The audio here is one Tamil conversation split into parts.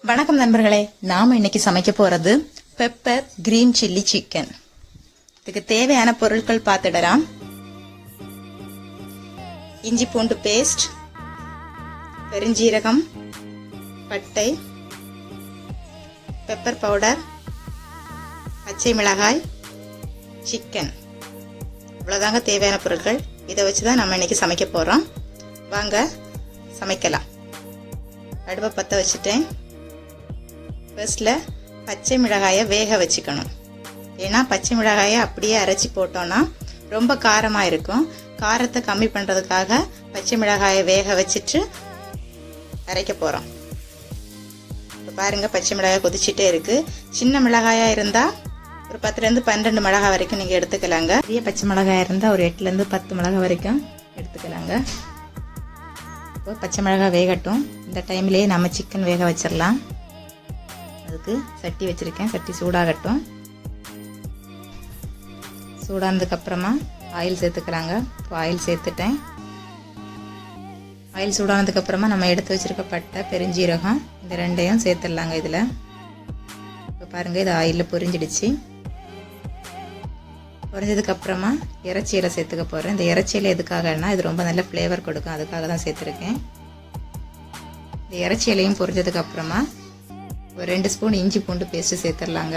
வணக்கம் நண்பர்களே, நாம இன்னைக்கு சமைக்க போறது பெப்பர் கிரீன் சில்லி சிக்கன். இதுக்கு தேவையான பொருட்கள் பார்த்துடலாம். இஞ்சி பூண்டு பேஸ்ட், பெருஞ்சீரகம், பட்டை, பெப்பர் பவுடர், பச்சை மிளகாய், சிக்கன். இவ்வளவுதாங்க தேவையான பொருட்கள். இதை வச்சுதான் நம்ம இன்னைக்கு சமைக்க போறோம். வாங்க சமைக்கலாம். அடுப்பை பற்ற வச்சுட்டேன். ஃபர்ஸ்ட்ல பச்சை மிளகாயை வேக வச்சுக்கணும். ஏன்னா பச்சை மிளகாயை அப்படியே அரைச்சி போட்டோம்னா ரொம்ப காரமாக இருக்கும். காரத்தை கம்மி பண்ணுறதுக்காக பச்சை மிளகாயை வேக வச்சுட்டு அரைக்க போகிறோம். இப்போ பாருங்கள், பச்சை மிளகாய் கொதிச்சுட்டே இருக்குது. சின்ன மிளகாயாக இருந்தால் ஒரு 10லேருந்து 12 மிளகாய் வரைக்கும் நீங்கள் எடுத்துக்கலாங்க. பெரிய பச்சை மிளகாய் இருந்தால் ஒரு 8லேருந்து 10 மிளகாய் வரைக்கும் எடுத்துக்கலாங்க. இப்போ பச்சை மிளகாய் வேகட்டும். இந்த டைம்லேயே நம்ம சிக்கன் வேக வச்சிடலாம். அதுக்கு சட்டி வச்சுருக்கேன். சட்டி சூடாகட்டும். சூடானதுக்கப்புறமா ஆயில் சேர்த்துக்கிறாங்க. இப்போ ஆயில் சேர்த்துட்டேன். ஆயில் சூடானதுக்கப்புறமா நம்ம எடுத்து வச்சுருக்க பட்டை, பெருஞ்சீரகம் இந்த ரெண்டையும் சேர்த்துடலாங்க இதில். இப்போ பாருங்கள், இது ஆயிலில் பொரிஞ்சிடுச்சு. பொரிஞ்சதுக்கப்புறமா இறைச்சியில் சேர்த்துக்க போகிறேன். இந்த இறைச்சியில் எதுக்காகனா இது ரொம்ப நல்ல ஃப்ளேவர் கொடுக்கும், அதுக்காக தான் சேர்த்துருக்கேன். இந்த இறைச்சியிலையும் பொரிஞ்சதுக்கப்புறமா ஒரு 2 ஸ்பூன் இஞ்சி பூண்டு பேஸ்ட்டு சேர்த்துடலாங்க.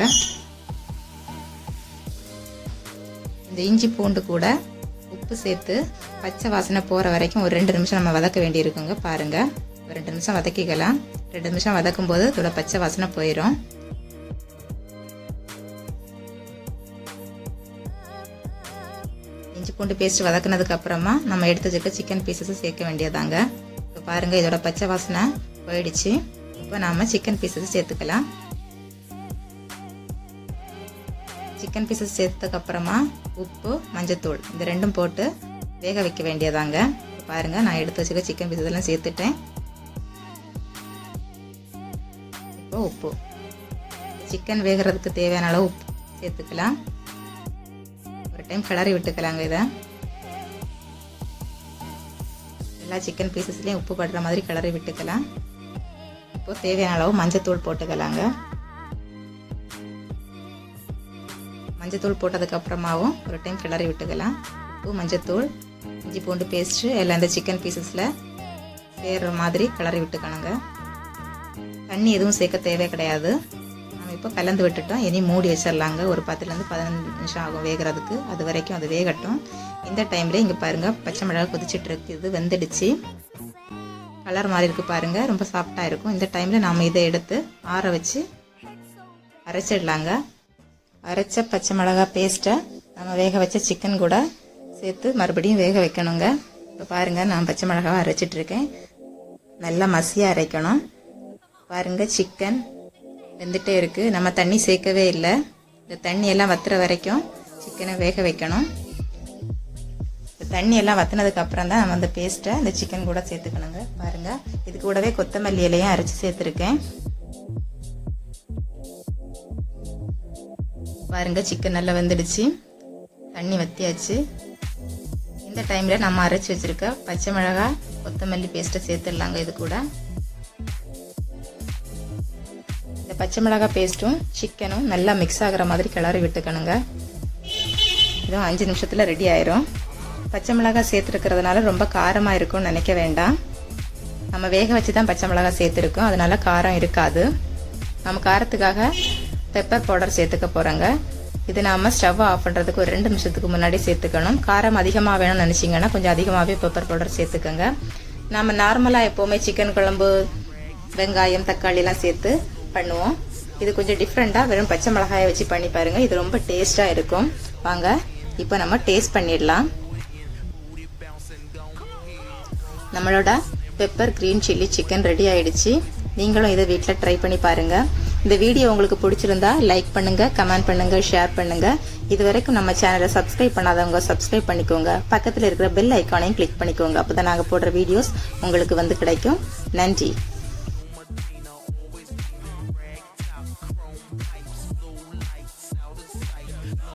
இந்த இஞ்சி பூண்டு கூட உப்பு சேர்த்து பச்சை வாசனை போகிற வரைக்கும் ஒரு 2 நிமிஷம் நம்ம வதக்க வேண்டியிருக்குங்க. பாருங்கள், ஒரு 2 நிமிஷம் வதக்கிக்கலாம். 2 நிமிஷம் வதக்கும் போது இதோட பச்சை வாசனை போயிடும். இஞ்சி பூண்டு பேஸ்ட் வதக்குனதுக்கு அப்புறமா நம்ம எடுத்து வச்சுக்க சிக்கன் பீசஸை சேர்க்க வேண்டியதாங்க. இப்போ பாருங்கள், இதோட பச்சை வாசனை போயிடுச்சு. இப்போ நாம் சிக்கன் பீசஸ் சேர்த்துக்கலாம். சிக்கன் பீசஸ் சேர்த்ததுக்கப்புறமா உப்பு, மஞ்சத்தூள் இந்த ரெண்டும் போட்டு வேக வைக்க வேண்டியதாங்க. பாருங்கள், நான் எடுத்து வச்சுக்க சிக்கன் பீசஸ் எல்லாம் சேர்த்துட்டேன். இப்போ உப்பு, சிக்கன் வேகிறதுக்கு தேவையான அளவு உப்பு சேர்த்துக்கலாம். ஒரு டைம் கிளறி விட்டுக்கலாங்க. இதை எல்லா சிக்கன் பீசஸ்லேயும் உப்பு படுற மாதிரி கிளறி விட்டுக்கலாம். இப்போ தேவையான அளவு மஞ்சத்தூள் போட்டுக்கலாங்க. மஞ்சத்தூள் போட்டதுக்கு அப்புறமாவும் ஒரு டைம் கிளறி விட்டுக்கலாம். உப்பு, மஞ்சத்தூள், இஞ்சி பூண்டு பேஸ்ட்டு எல்லாம் இந்த சிக்கன் பீசஸில் சேர்கிற மாதிரி கிளறி விட்டுக்கணுங்க. தண்ணி எதுவும் சேர்க்க தேவை கிடையாது. நம்ம இப்போ கலந்து விட்டுட்டோம். இனி மூடி வச்சிடலாங்க. ஒரு 10லேருந்து 15 நிமிஷம் ஆகும் வேகிறதுக்கு. அது வரைக்கும் அது வேகட்டும். இந்த டைமில் இங்கே பாருங்கள், பச்சை மிளகாய் கொதிச்சுட்டு இருக்கு. இது வெந்துடுச்சு. கலர் மாதிரி இருக்குது பாருங்கள், ரொம்ப சாஃப்டாக இருக்கும். இந்த டைமில் நாம் இதை எடுத்து ஆற வச்சு அரைச்சிடலாங்க. அரைச்ச பச்சை மிளகாய் பேஸ்ட்டை நம்ம வேக வச்ச சிக்கன் கூட சேர்த்து மறுபடியும் வேக வைக்கணுங்க. இப்போ பாருங்கள், நான் பச்சை மிளகாய் அரைச்சிட்ருக்கேன். நல்லா மசியாக அரைக்கணும். பாருங்கள், சிக்கன் வெந்துட்டே இருக்குது. நம்ம தண்ணி சேர்க்கவே இல்லை. இந்த தண்ணியெல்லாம் வத்துற வரைக்கும் சிக்கனை வேக வைக்கணும். தண்ணி எல்லாம் வத்தினதுக்கு அப்புறம் தான் நம்ம அந்த பேஸ்ட்டை இந்த சிக்கன் கூட சேர்த்துக்கணுங்க. பாருங்க, இது கூடவே கொத்தமல்லி இலையும் அரைச்சி சேர்த்துருக்கேன். பாருங்க, சிக்கன் நல்லா வெந்துடுச்சு. தண்ணி வத்தியாச்சு. இந்த டைம்ல நம்ம அரைச்சி வச்சிருக்க பச்சை மிளகாய், கொத்தமல்லி பேஸ்ட்டை சேர்த்துடலாங்க. இது கூட இந்த பச்சை மிளகாய் பேஸ்ட்டும் சிக்கனும் நல்லா மிக்ஸ் ஆகிற மாதிரி கிளறி விட்டுக்கணுங்க. இதுவும் 5 நிமிஷத்துல ரெடி ஆயிரும். பச்சை மிளகாய் சேர்த்துருக்கிறதுனால ரொம்ப காரமாக இருக்கும்னு நினைக்க வேண்டாம். நம்ம வேக வச்சு தான் பச்சை மிளகாய் சேர்த்துருக்கோம், அதனால காரம் இருக்காது. நம்ம காரத்துக்காக பெப்பர் பவுடர் சேர்த்துக்க போகிறோங்க. இது நாம் ஸ்டவ் ஆஃப் பண்ணுறதுக்கு ஒரு 2 நிமிஷத்துக்கு முன்னாடி சேர்த்துக்கணும். காரம் அதிகமாக வேணும்னு நினச்சிங்கன்னா கொஞ்சம் அதிகமாகவே பெப்பர் பவுடர் சேர்த்துக்கோங்க. நம்ம நார்மலாக எப்போவுமே சிக்கன் குழம்பு வெங்காயம், தக்காளிலாம் சேர்த்து பண்ணுவோம். இது கொஞ்சம் டிஃப்ரெண்ட்டாக வெறும் பச்சை மிளகாயை வச்சு பண்ணி பாருங்கள். இது ரொம்ப டேஸ்ட்டாக இருக்கும். வாங்க இப்போ நம்ம டேஸ்ட் பண்ணிடலாம். நம்மளோட pepper green chilli chicken ready ஆயிடுச்சு. நீங்களும் இதை வீட்டில் ட்ரை பண்ணி பாருங்கள். இந்த வீடியோ உங்களுக்கு பிடிச்சிருந்தா லைக் பண்ணுங்கள், கமெண்ட் பண்ணுங்கள், ஷேர் பண்ணுங்கள். இது வரைக்கும் நம்ம சேனலை சப்ஸ்கிரைப் பண்ணாதவங்க சப்ஸ்கிரைப் பண்ணிக்கோங்க. பக்கத்தில் இருக்கிற பெல் ஐக்கானையும் கிளிக் பண்ணிக்கோங்க. அப்போ தான் நாங்கள் போடுற வீடியோஸ் உங்களுக்கு வந்து கிடைக்கும். நன்றி.